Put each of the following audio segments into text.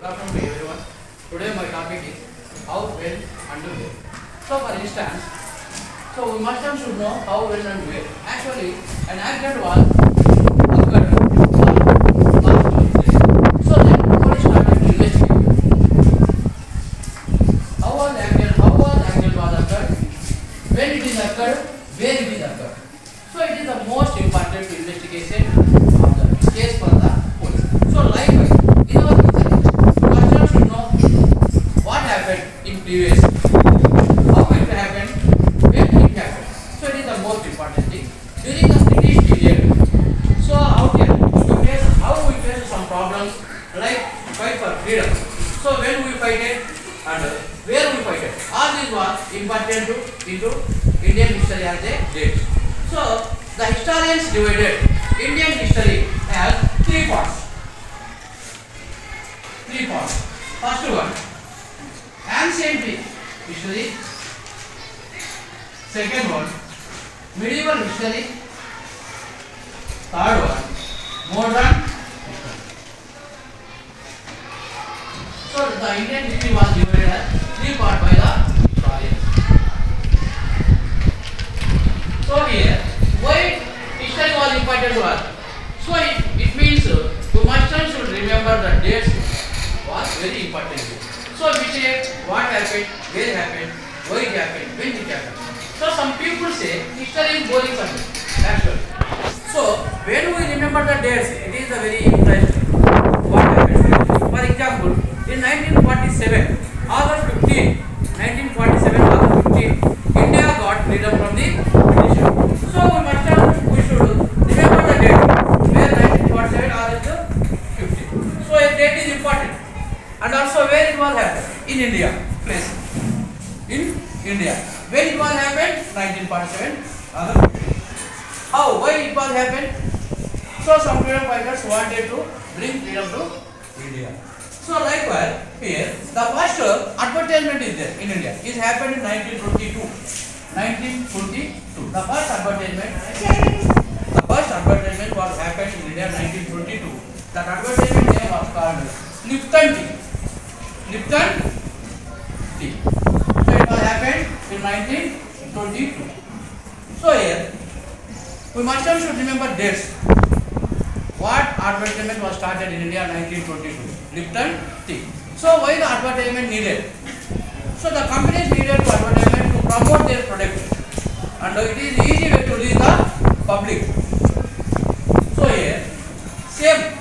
Good afternoon everyone. Today my topic is how, when and where. So for instance, we must and should know how, when and where. Actually, an accident was occurred last Tuesday. So then police started to investigate. How was the accident was occurred, when it is occurred, where it is occurred. So it is the most important investigation of the case for the police. So likewise, in our question should know what happened in previous, how it happened, when it happened. So it is the most important thing. During the British period, so how we face some problems like fight for freedom. So when we fight it and where we fight it. All this was important into Indian history as a date. So the historians divided Indian history as three parts. First one, ancient history. Second one, medieval history. Third one, modern history. So the Indian history was divided as three parts by the historians. So here, why history was important to us? So it means we must and should remember the dates was very important. So we say what happened, where it happened, why it happened, when it happened. So some people say history is boring subject. Actually. So when we remember the dates, it is a very interesting what happened. For example, in 1947, August 15, 1947, August 15, India got freedom from the British. So we should remember the date where 1947 August 15. So a date is important. And also where it was happened in India, place in India. When it was happened 1947 August 15. How? Why it was happened? So some freedom fighters wanted to bring freedom to India. So likewise here the first advertisement is there in India. It happened in 1922. 1922. The first advertisement was happened in India 1922. That advertisement name was called Lipton tea. Lipton tea. So it was happened in 1922. So here we must and should remember dates. What advertisement was started in India 1922? Lipton tea. So why the advertisement needed? So the companies needed to advertisement to promote their product, and it is easy way to reach the public. So here, same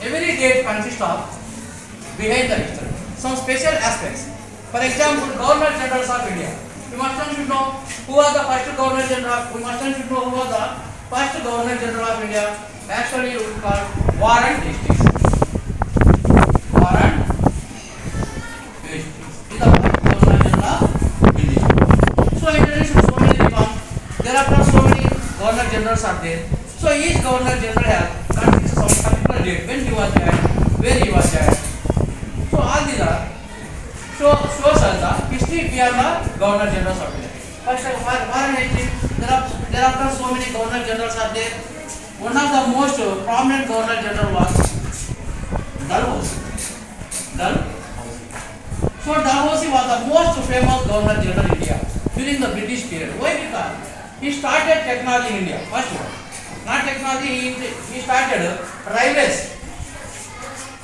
every date consists of behind the history some special aspects. For example, Governor Generals of India. We must and should know who was the first Governor General. We must and should know who was the first Governor General of India. Actually, it was called Warren Hastings. Warren Hastings is the first Governor General of India. So introduced so many reforms. Thereafter, so many Governor Generals are there. So each Governor General has consists of some particular date when he was there, where he was there. So all these are shows us the history behind the Governor Generals of India. First, Warren Hastings. Thereafter, so many Governor Generals are there. One of the most prominent Governor General was Dalhousie. So Dalhousie was the most famous Governor General in India during the British period. Why? Because he started technology in India. First one, not technology. He started railways.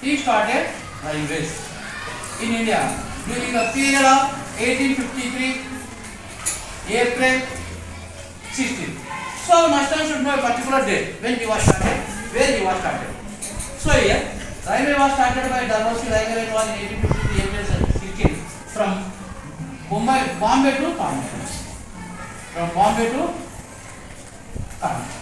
He started railways in India during the period of 1853 April 16. So master should know a particular date when he was started, where he was started. So here, railway was started by Dalhousie. Railway was in 1853 April 16 from Bombay to Kanpur. From Bombay to Kanpur.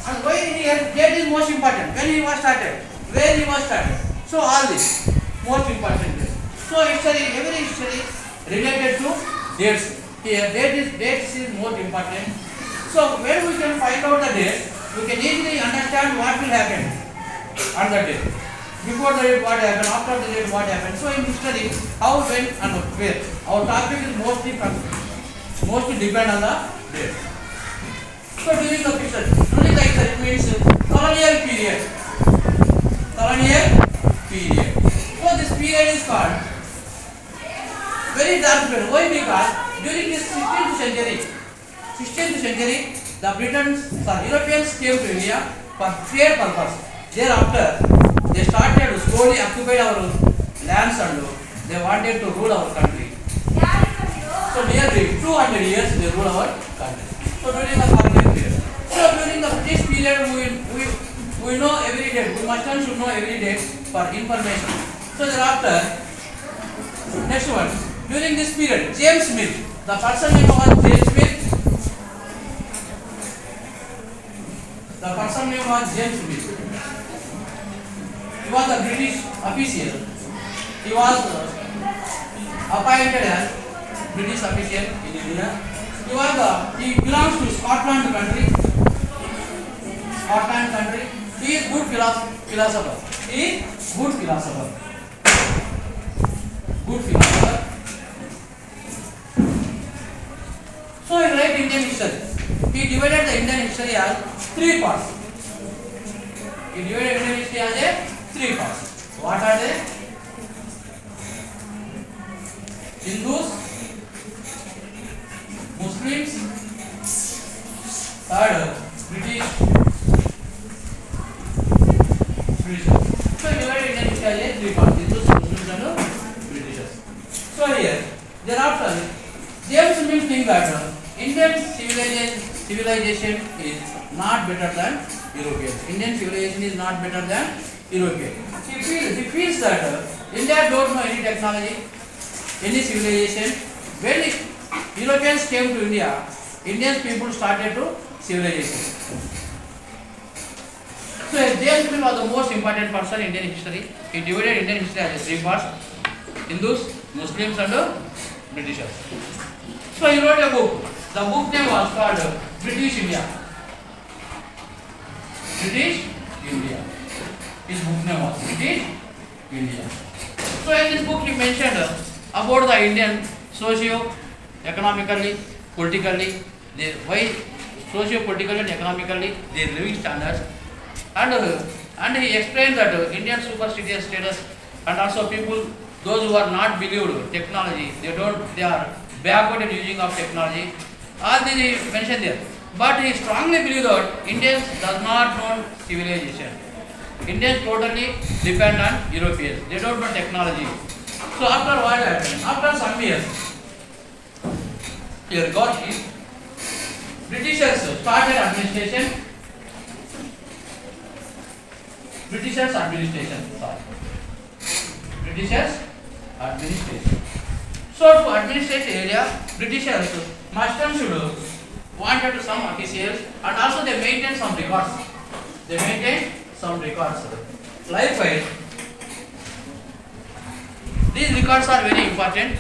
And why here date is most important? When he was started, where he was started. So all this most important dates. So history, every history related to dates. Here dates is most important. So when we can find out the date, we can easily understand what will happen on the date. Before the date what happened, after the date what happened. So in history, how, when and where. Our topic is mostly depend on the date. So during the history means colonial period. So this period is called very dark period. Why? Because during this 16th century, the Europeans came to India for trade purpose. Thereafter, they started slowly occupy our lands and they wanted to rule our country. So nearly 200 years they rule our country. So during the colonial period. So during the British period, we know every date. We must and should know every date for information. So thereafter, next one. During this period, James Mill, the person name was James Mill. The person name was James Mill. He was a British official. He was appointed as British official in India. He belongs to Scotland country. Scotland country. He is good philosopher. He is good philosopher. Good philosopher. So he wrote Indian history. He divided the Indian history as three parts. He divided Indian history as three parts. What are they? Hindus, Muslims, third British. So he divided Indian history as three parts. Hindus, Muslims and Britishers. So here, thereafter, James Mill thinks that Indian civilization is not better than European. Indian civilization is not better than European. He feels that India don't know any technology, any civilization. When Europeans came to India, Indian people started to civilization. So James Mill was the most important person in Indian history. He divided Indian history as three parts: Hindus, Muslims, and Britishers. So he wrote a book. The book name was called British India. British India. His book name was British India. So in this book he mentioned about the Indian socio-economically, politically, why socio-politically and economically their living standards, and he explained that Indian superstitious status and also people, those who are not believed technology, they are backward in using of technology. All these he mentioned there. But he strongly believes that Indians does not know civilization. Indians totally depend on Europeans. They don't know technology. So after what happened? After some years, here got it. Britishers started administration. Britishers administration. So to administrate the area, Britishers must and should wanted to some officials, and also they maintain some records. Likewise, these records are very important.